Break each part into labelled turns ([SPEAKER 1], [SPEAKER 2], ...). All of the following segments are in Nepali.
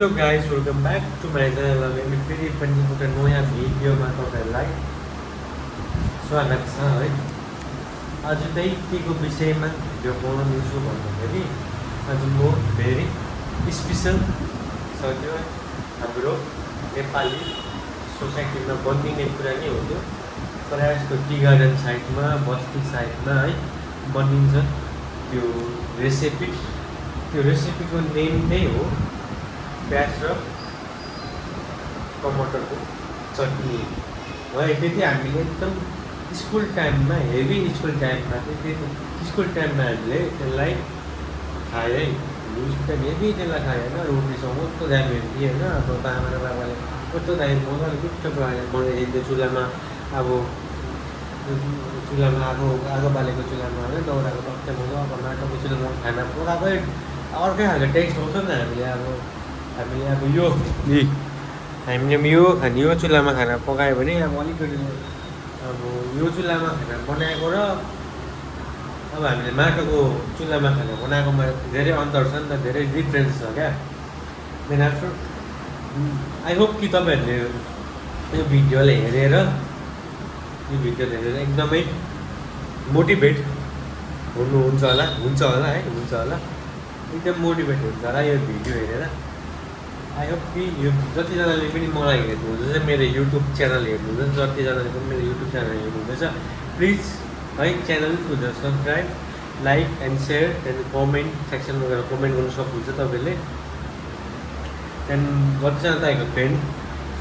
[SPEAKER 1] Hello guys welcome back to my channel अनि फेरि पनि एउटा नयाँ भिडियोमा तपाईँहरूलाई स्वागत छ है। आज चाहिँ के को विषयमा भिडियो बनाउँदैछु भन्दाखेरि आज म भेरी स्पेसल छ त्यो हाम्रो नेपाली सोसाइटीमा बनिने कुरा नै हो। त्यो प्रायः जस्तो टी गार्डन साइडमा बस्ती साइडमा है बनिन्छ त्यो रेसिपी। त्यो रेसिपीको नेम नै हो प्याज र टमाटरको चटनी है। त्यति हामीले एकदम स्कुल टाइममा हेभी स्कुल टाइममा स्कुल टाइममा हामीले त्यसलाई खायो है। स्कुल टाइम हेभी त्यसलाई खायो होइन, रोटीसँग कस्तो दामी हुन्थ्यो होइन। अब आमा र बाबाले कस्तो दामी मजाले गुट्ट बनाइदिन्थ्यो चुल्हामा। अब चुल्हामा आगो बालेको चुल्हामा होइन, दाउराको टक्कै मजाको माटोको चुल्हामा खाना पकाएकै अर्कै खालको टेस्ट आउँछ नि हामीले अब यो चुल्हामा खाना पकायो भने अब अलिकति अब यो चुल्हामा खाना बनाएको र अब हामीले माटोको चुल्हामा खाना बनाएकोमा धेरै अन्तर छ नि त, धेरै डिफ्रेन्स छ क्या। देन आफ्टर आई होप कि तपाईँहरूले यो भिडियोलाई हेरेर एकदमै मोटिभेट हुन्छ होला एकदम मोटिभेट हुन्छ होला यो भिडियो हेरेर। आई होप कि यो जतिजनाले पनि मलाई हेर्नुहुँदैछ, मेरो युट्युब च्यानल हेर्नुहुँदैछ, जतिजनाले पनि मेरो युट्युब च्यानल हेर्नुहुँदैछ, प्लिज है channel to the subscribe, like and share, त्यहाँदेखि कमेन्ट सेक्सनमा गएर कमेन्ट गर्नु सक्नुहुन्छ तपाईँले। त्यहाँदेखि जतिजना तपाईँको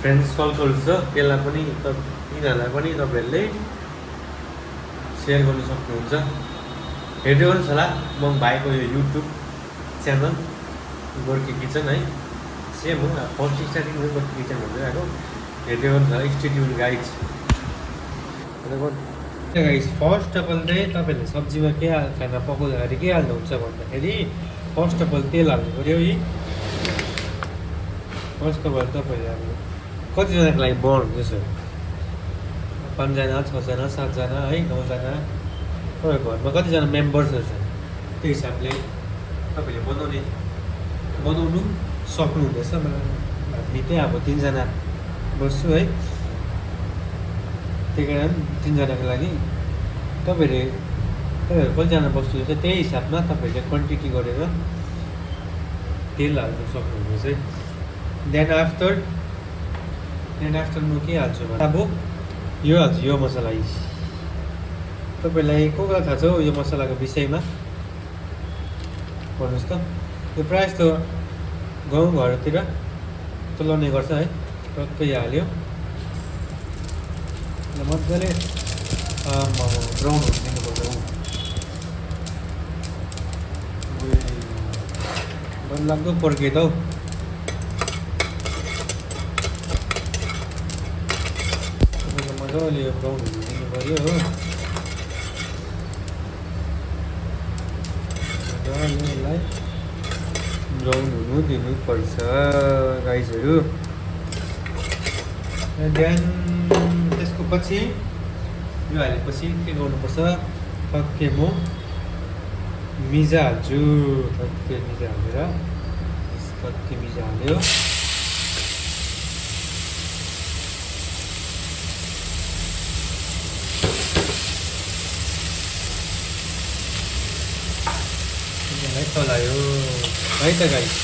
[SPEAKER 1] फ्रेन्ड्स सर्कल छ त्यसलाई पनि तिनीहरूलाई पनि तपाईँहरूले सेयर गर्नु सक्नुहुन्छ। हेर्दै गर्नुहोस् होला म भाइको यो युट्युब च्यानल गोर्खे किचन है। सेम हो, फर्स्ट स्टार्टिङमा गोर्खे किचन भन्दै आएको। हेर्दै गर्नुहोस् होला, stay tune guys. First of all चाहिँ तपाईँहरूले सब्जीमा के खाना पकाउँदाखेरि के हाल्नुहुन्छ भन्दाखेरि फर्स्ट अफ अल तेल हाल्नु पऱ्यो है। फर्स्ट अफ अल तपाईँले अब कतिजनाको लागि बनाउनुहुन्छ, 5 जना 6 जना 7 जना है 9 जना तपाईँको घरमा कतिजना मेम्बर्सहरू छ त्यो हिसाबले तपाईँले बनाउनु सक्नुहुँदैछ। हामी चाहिँ अब 3 जना बस्छु है, त्यही कारण 3 जनाको लागि तपाईँहरू कतिजना बस्नुहुन्छ त्यही हिसाबमा तपाईँहरूले क्वान्टिटी गरेर तेल हाल्नु सक्नुहुँदैछ है। देन आफ्टर म के हाल्छु भने अब यो हाल्छु, यो मसला। तपाईँलाई को थाहा छ यो मसलाको विषयमा भन्नुहोस् त। यो प्रायः जस्तो गाउँघरतिर चलाउने गर्छ है। टक्कै हाल्यो मजाले ब्राउन हुनु दिनुपर्छ। डरलाग्दो पर्के त हौ। मजाले यो ब्राउन हुनु दिनु पऱ्यो हो। यसलाई ब्राउन हुनु दिनुपर्छ गाइजहरू। देन त्यसको पछि यो हालेपछि के गर्नुपर्छ, टक्कै म मिजा हाल्छु। टक्कै मिजा हालेर हाल्यो। चलायो है त गाइस।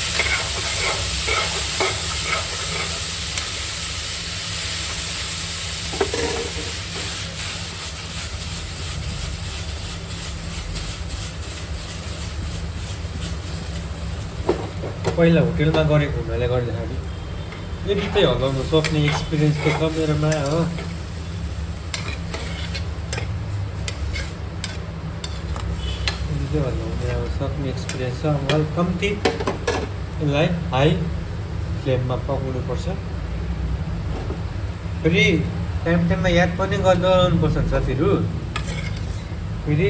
[SPEAKER 1] पहिला होटेलमा गरेको हुनाले गर्दाखेरि यदि चाहिँ हल्लाउनु सक्ने एक्सपिरियन्स त छ मेरोमा हो। हल्लाउने अब सक्ने एक्सपिरियन्स छ। अलिक कम्ती यसलाई हाई फ्लेममा पकाउनुपर्छ। फेरि टाइममा याद पनि गराउनुपर्छ साथीहरू। फेरि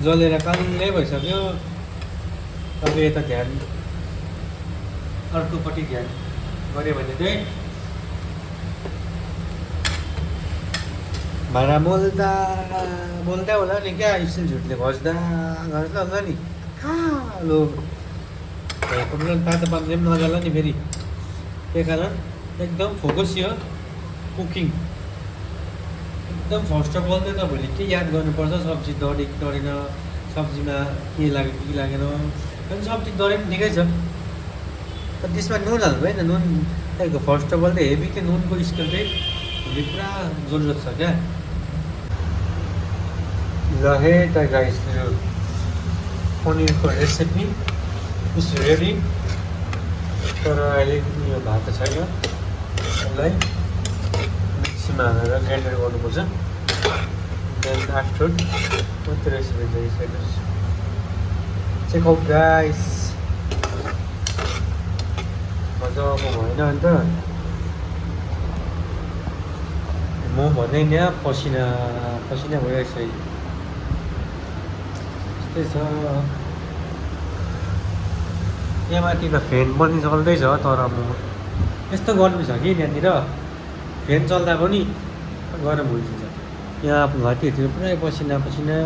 [SPEAKER 1] जलेर कालै भइसक्यो, तपाईँ यता ध्यान अर्कोपट्टि ध्यान गऱ्यो भने चाहिँ भाँडा मोल्दा होला नि क्या, स्टिल झुटले घस्दा होला नि। लो तातो पानीले पनि नजाला नि फेरि। त्यही कारण एकदम फोकस यो कुकिङ। एकदम फर्स्ट अफ अल चाहिँ तपाईँले के याद गर्नुपर्छ, सब्जी डढ्यो कि डढेन, सब्जीमा के लाग्यो के लागेन। अनि सब्जी डढे पनि ठिकै छ, तर त्यसमा नुन हाल्नु भएन। नुन तपाईँको फर्स्ट अफ अल चाहिँ हेभी चाहिँ नुनको स्केल चाहिँ हुने पुरा जरुरत छ क्या। ल हे त गाइस, यो पनिरको रेसिपी इज रेडी। तर अहिले यो भएको छैन, यसलाई मिक्सीमा हालेर ग्राइन्डर गर्नुपर्छ। देन आफ्टर त्यो रेसिपी चाहिँ चेक आउट गाइस। मजाको भएन अन्त म भने नि पसिना पसिना भइरहेको छ। त्यस्तै छ। यहाँ माथि त फ्यान पनि चल्दैछ, तर म यस्तो गर्नु छ कि यहाँनिर फ्यान चल्दा पनि गरम भइदिन्छ। यहाँ घाँटीहरूतिर पुरै पसिना पसिना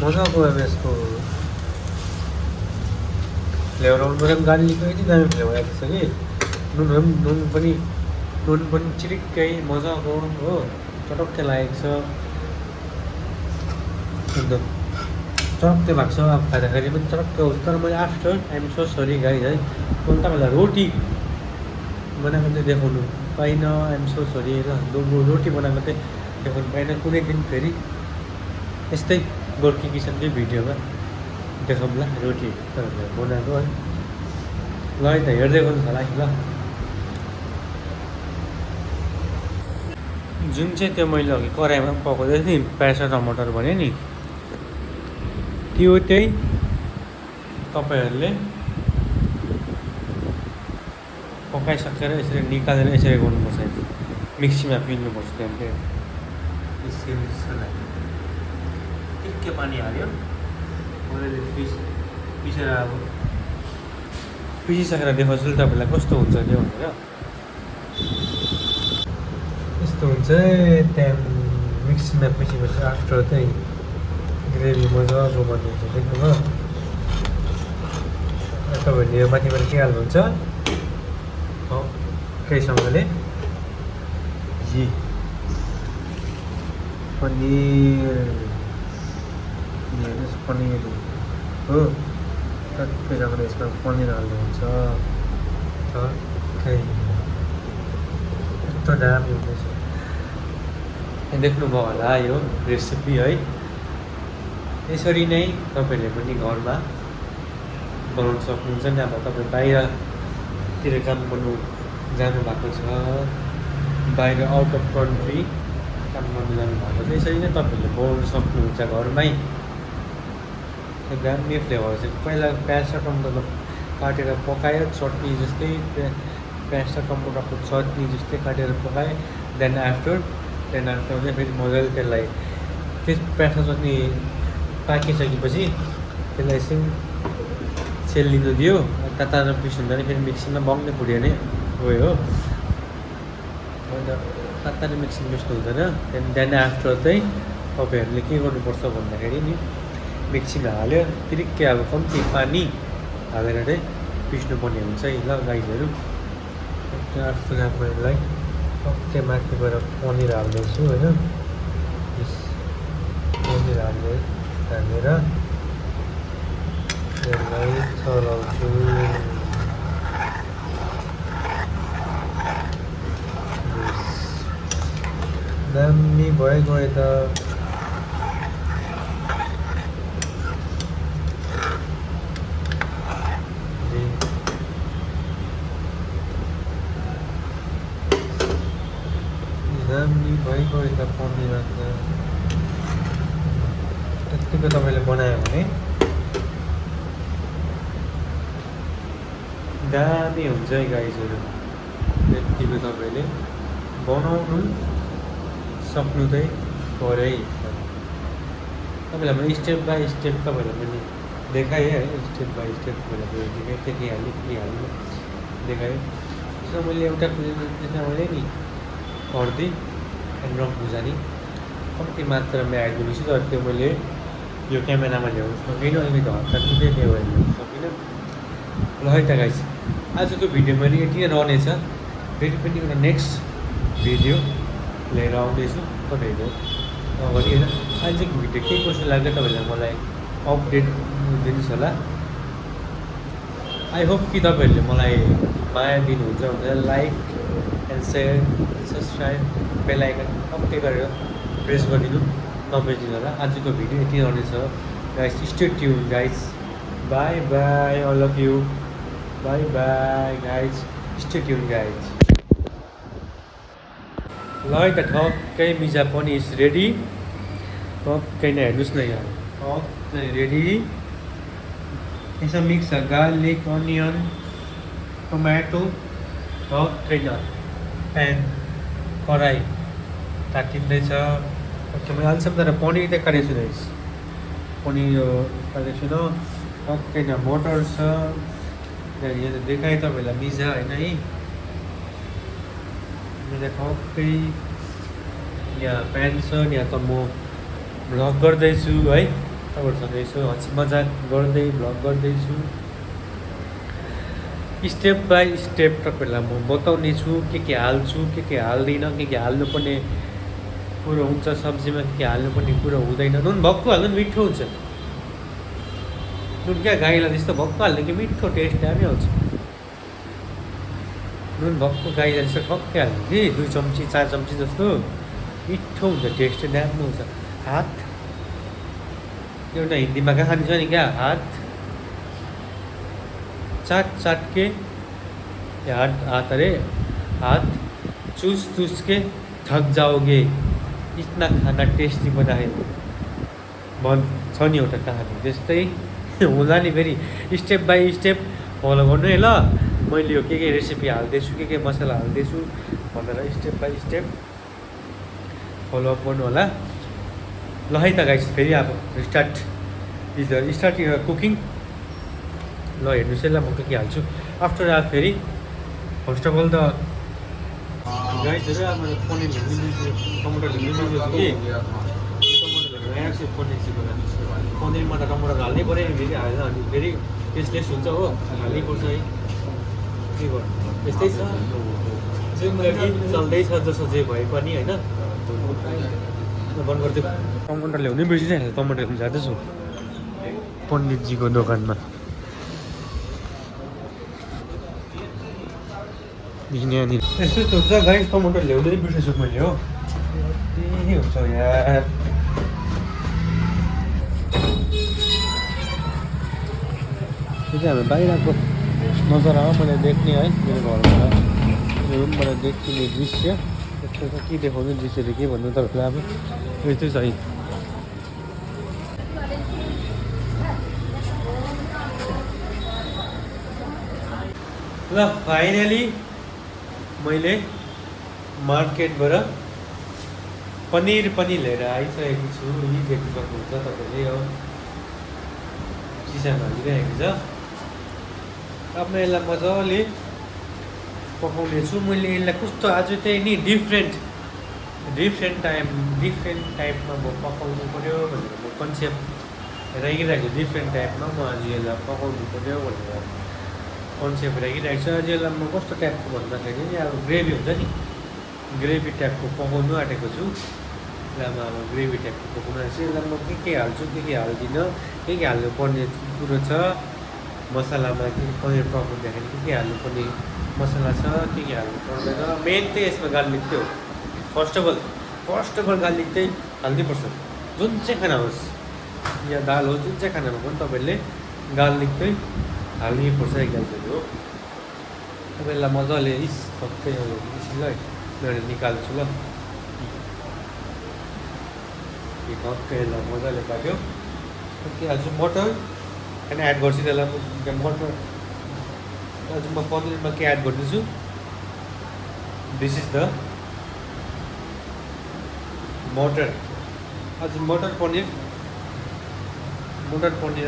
[SPEAKER 1] मजाको अब यसको फ्लेभर आउनुपर्छ। गार्लिकको यति दामी फ्लेभर आएको छ कि नुन पनि चिरिक्कै मजाको हो, चटक्कै लागेको छ। एकदम चटक्कै भएको छ। अब खाँदाखेरि पनि चटक्कै आउँछ। तर मैले after I'm so sorry guys है, तपाईँलाई रोटी बनाएको चाहिँ देखाउनु पाइनँ। आइएम सो सरी ल। रोटी बनाएको चाहिँ देखाउनु पाइनँ। कुनै दिन फेरि यस्तै गोर्खे किचनकै भिडियोमा देखाउँला रोटी तपाईँहरूलाई बनाएको है। ल है त, हेर्दै गर्नुहोस् होला है। ल जुन चाहिँ त्यो मैले अघि कराईमा पकाउँदै थिएँ प्याज र टमाटर भने नि, त्यो चाहिँ तपाईँहरूले पकाइसकेर यसरी निकालेर यसरी गर्नुपर्छ। मिक्सीमा पिन्नुपर्छ। त्यहाँदेखि के पानी हाल्यो पिसेर अब पिसिसकेर देखाउँछु तपाईँलाई कस्तो हुन्छ त्यो भनेर। यस्तो हुन्छ। त्यहाँ मिक्सीमा पिसेपछि आफ्टर चाहिँ ग्रेभी मजाको बनिन्छ। देख्नुभयो तपाईँहरूले यो माथिबाट के हाल्नुहुन्छ केहीसँगले जी पनिर हो, टक्कैसँगले यसमा पनिर हाल्नुहुन्छ। टक्कै यस्तो दामी हुँदैछ। देख्नुभयो होला यो रेसिपी है। यसरी नै तपाईँहरूले पनि घरमा बनाउन सक्नुहुन्छ नि। अब तपाईँ बाहिरतिर काम गर्नु जानुभएको छ, बाहिर आउट अफ कन्ट्री काम गर्नु जानुभएको छ, यसरी नै तपाईँहरूले बनाउन सक्नुहुन्छ घरमै। दामी फ्लेभर चाहिँ पहिला प्याज र टमाटर काटेर पकायो, चटनी जस्तै प्याज र टमाटरको चटनी जस्तै काटेर पकाएँ। देन आफ्टर चाहिँ फेरि मजाले त्यसलाई त्यस प्याज र चटनी पाकिसकेपछि त्यसलाई एकछिन सेलिनु दियो। तातो पिस हुँदा फेरि मिक्सीमा बङ्गै फुट्यो नै गयो हो। अन्त तातो मिक्सीमा पिस्नु हुँदैन। देन आफ्टर चाहिँ तपाईँहरूले के गर्नुपर्छ भन्दाखेरि नि, मिक्सीमा हाल्यो तिरिक्कै अब कम्ती पानी हालेर चाहिँ पिस्नुपर्ने हुन्छ है। ल गाईहरू आफ्टर तपाईँहरूलाई टक्कै माथिबाट पनिर हाल्दैछु होइन। पनिर हालेर यसलाई चलाउँछु। दामी भयो त। दामी भइगयो त पनिर त। त्यतिको तपाईँले बनायो भने दामी हुन्छ है गाइजहरू। त्यतिको तपाईँले बनाउनु सक्नु चाहिँ पऱ्यो है। तपाईँलाई मैले स्टेप बाई स्टेप तपाईँहरूलाई मैले देखाएँ है। स्टेप बाई स्टेप तपाईँलाई के हाल्यो देखाएँ। त्यसमा मैले एउटा त्यसमा मैले नि हर्दी एन्ड रङ खुर्सानी कम्ती मात्रामा एड गरेको छु। तर त्यो मैले यो क्यामेरामा ल्याउनु सकिनँ। अहिले त हतार चाहिँ ल्याउनु सकिनँ। ल है त गाइस। आजको भिडियो मैले यति नै रहनेछ। फेरि पनि एउटा नेक्स्ट भिडियो लिएर आउँदैछु तपाईँहरूको अगाडि होइन। आजको भिडियो के कसो लाग्यो तपाईँहरूले मलाई अपडेट दिनुहोस् होला। आई होप कि तपाईँहरूले मलाई माया दिनुहुन्छ भनेर लाइक एन्ड सेयर सब्सक्राइब बेल आइकन टक्कै गरेर प्रेस गरिदिनु नबिर्सिनु होला। आजको भिडियो यति रहनेछ guys. Stay tune guys. Bye bye all of you. Bye bye guys. Stay tune guys. ल है त ठक्कै मिजा पनि इज रेडी। टक्कै नै हेर्नुहोस् न यहाँ टक्कै रेडी। यसो मिक्स छ गार्लिक अनियन टोमेटो टक्कै न प्यान कराई तातिँदैछ। ओके मैले अहिलेसम्म तर पनिर त काटेको छु रहेछ। पनिर यो काटेको छुइनँ। टक्कै न मटर छ यहाँ त देखाएँ तपाईँहरूलाई मिजा होइन है। मिजा टक्कै यहाँ प्यान छ। यहाँ त म भ्लग गर्दैछु है तपाईँहरूसँग यसो हँसी मजाक गर्दै भ्लग गर्दैछु। स्टेप बाई स्टेप तपाईँहरूलाई म बताउने छु के हाल्छु के हाल्दिनँ के हाल्नुपर्ने कुरो हुन्छ सब्जीमा के हाल्नुपर्ने कुरो हुँदैन। नुन भक्कु हाल्नु मिठो हुन्छ। नुन क्या गाईलाई त्यस्तो भक्कु हाल्ने कि मिठो टेस्ट दामी आउँछ। नुन भक्कु गाईलाई जस्तो टक्कै हाल्नु कि 2 चम्ची 4 चम्ची जस्तो मिठो हुन्छ। टेस्ट दामी हुन्छ। हात एउटा हिन्दीमा कहाँ खान्छ नि क्या हात चाट के हाथ अरे हाथ चूस के थक जाओगे इतना खाना टेस्टी बनायो छ नि एउटा कहानी त्यस्तै होला नि। फेरि स्टेप बाई स्टेप फलो गर्नु है ल। मैले यो के रेसिपी हाल्दैछु के मसला हाल्दैछु भनेर स्टेप बाई स्टेप फलोअप गर्नु होला। ल है त गाइस फेरि अब स्टार्ट कुकिङ। ल हेर्नुहोस् है ल म के हाल्छु आफ्टर अब फेरि फर्स्ट अफ अल त गाइसहरू अब पनिर टमाटर लिनु कि पनिरमा त टमाटर हाल्नै पऱ्यो नि। फेरि हाल्दा अनि फेरि टेस्टलेस हुन्छ हो हाल्नै पर्छ है। के गर्नु यस्तै छ जिन्दगी चल्दैछ जसो जे भए पनि होइन। बन्द गरिदियो। टमाटर ल्याउनै बिर्सिरहेको छ। टमाटर ल्याउनु जाँदैछु पण्डितजीको दोकानमा। यस्तो त हुन्छ गाइस टमाटर ल्याउनै बिर्सेछु मैले हो। के हुन्छ यार। त्यो चाहिँ हामी बाहिरको नजर हो मैले देख्ने है मेरो घरबाट मेरो रुमबाट देखिने दृश्य। त्यस्तो त के देखाउनु दृश्यले के भन्नु तपाईँलाई अब यस्तै छ है। ल फाइनली मैले मार्केटबाट पनिर पनि लिएर आइसकेको छु। यही देख्नु सक्नुहुन्छ तपाईँले हो सिसामा हालिरहेको छ। अब म यसलाई मजाले पकाउने छु। मैले यसलाई कस्तो आज चाहिँ नि डिफ्रेन्ट टाइपमा म पकाउनु पऱ्यो भनेर म कन्सेप्ट राखिरहेको छु। डिफ्रेन्ट टाइपमा म आज यसलाई पकाउनु पऱ्यो भनेर कन्सेप्ट राखिरहेको छु। आज यसलाई म कस्तो टाइपको भन्दाखेरि अब ग्रेभी हुन्छ नि ग्रेभी टाइपको पकाउनु आँटेको छु। यसलाई म अब ग्रेभी टाइपको पकाउनु आँटेको छु। यसलाई म के हाल्छु के हाल्दिनँ के हाल्नुपर्ने कुरो छ मसलामा के पनिर पकाउँदाखेरि के हाल्नुपर्ने मसला छ के हाल्नु पर्दैन। मेन चाहिँ यसमा गार्लिक चाहिँ हो। फर्स्ट अफ अल गार्लिक चाहिँ हाल्नैपर्छ। जुन चाहिँ खाना होस् या दाल होस् जुन चाहिँ खानामा पनि तपाईँहरूले गार्लिक चाहिँ हाल्नैपर्छ गार्लिकहरू हो। तपाईँलाई मजाले सबै ल मैले निकाल्छु ल। टक्कै ल मजाले पाक्यो। के हाल्छु मटर अनि एड गर्छु त्यसलाई मटर। आज म पनिरमा के एड गर्दैछु दिस इज द मटर। आज मटर पनिर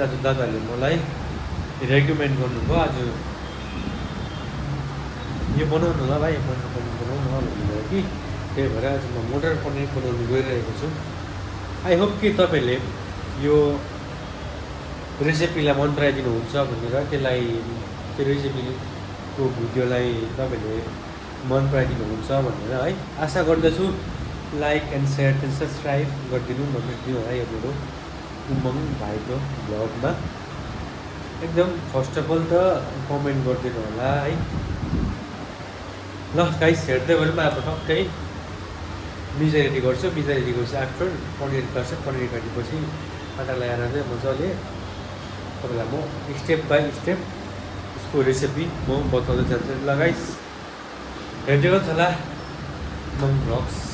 [SPEAKER 1] आज दादाहरूले मलाई रेकमेन्ड गर्नुभयो। आज यो बनाउनु होला भाइ मटर पनिर बनाउनु होला भन्नुभयो कि त्यही भएर आज म मटर पनिर बनाउनु गइरहेको छु। आई होप कि तपाईँहरूले यो रेसिपीलाई मन पराइदिनुहुन्छ भनेर त्यसलाई त्यो रेसिपी को भिडियोलाई तपाईँले मन पराइदिनुहुन्छ भनेर है आशा गर्दछु। Like and share and subscribe गरिदिनु नबिर्सिदिनु होला यो मेरो उमङ भाइको ब्लगमा। एकदम फर्स्ट अफ अल त कमेन्ट गरिदिनु होला है। ल गाइस हेर्दै गरौँ। अब टक्कै मिजा रेडी गर्छु। मिजा रेडी गर्छु आफ्टर पनिर काट्छ। पनिर काटेपछि आटा लगाएर चाहिँ मजाले तपाईँलाई म स्टेप बाई स्टेप यसको रेसिपी म बताउँदै जान्छु। ल गाइस हेर्दै गर्छु होला उमङ भ्लग्स।